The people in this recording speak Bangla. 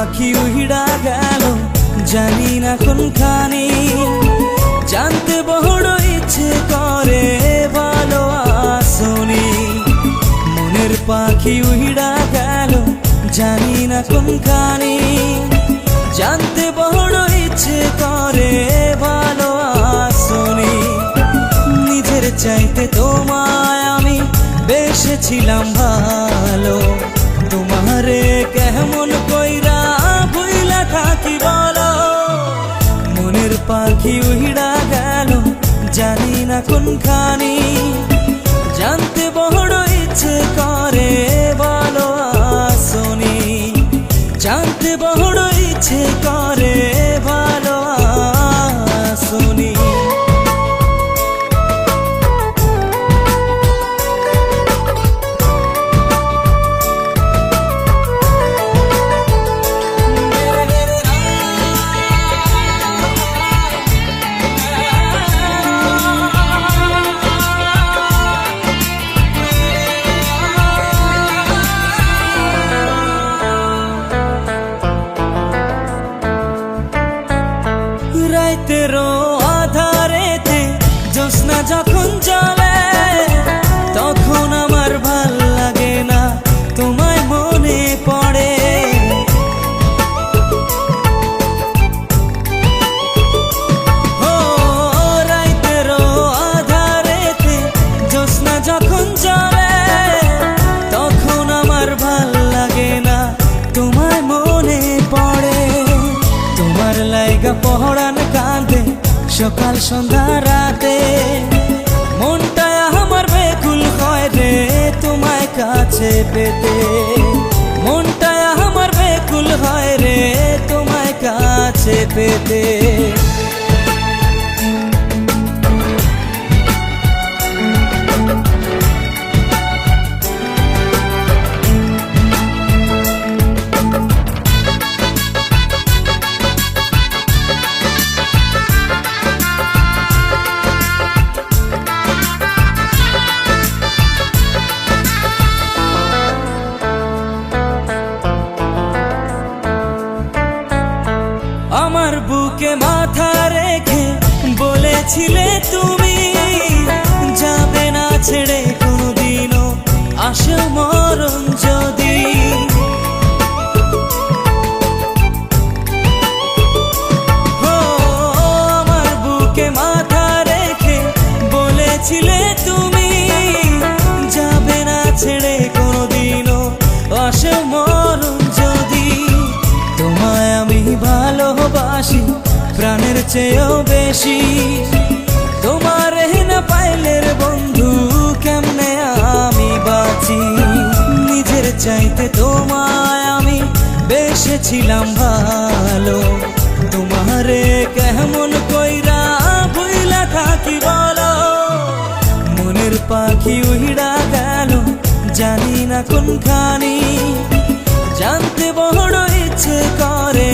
পাখি উড়া গেল জানি না কোনখানি, জানতে বড় ইচ্ছে করে ভালো আসনি। মনের পাখি উড়া গেল জানি না কোনখানি, জানতে বড় ইচ্ছে করে ভালো আসনি। নিজের চাইতে তোমায় আমি বেসেছিলাম ভালো, তোমারে কেমন কইরা ভুইলা থাকি বলো। মনের পাখি উড়া গেল জানি না কোনখানি, জানতে বড় ইচ্ছে করে ভালো আসনি। জানতে বড় ইচ্ছে করে ভালো আসনি। রাতেরও আধারেতে জ্যোৎস্না যখন জ্বলে, তখন আমার ভাল লাগে না তোমায় মনে পড়ে। ও রাতেরও আধারেতে জ্যোৎস্না যখন জ্বলে, তখন আমার ভাল লাগে না তোমায় মনে পড়ে। তোমার লাইগা পহরান কাঁদে সকাল সন্ধ্যা রাতে, মনটা আমার বেকুল হয় রে তোমায় কাছে পেতে। মনটা আমার বেকুল হয় রে তোমায় কাছে পেতে। আমার বুকে মাথা রেখে বলেছিলে তুমি, যাবে না ছেড়ে কোনোদিনও আসে মরণ যদি। ও আমার বুকে মাথা রেখে বলেছিলে তুমি, যাবে না ছেড়ে কোনোদিনও আসে মরণ যদি। তোমায় আমি ভালোবাসি প্রাণের চেয়েও বেশি, তোমার না পাইলের বন্ধু কেমনে আমি বাঁচি। নিজের চাইতে তোমায় আমি বেসেছিলাম ভালো, তোমারে কেমন কইরা ভুইলা থাকি বলো। মনের পাখি উড়া গেল জানি না কোনখানি, জানতে বড় ইচ্ছে করে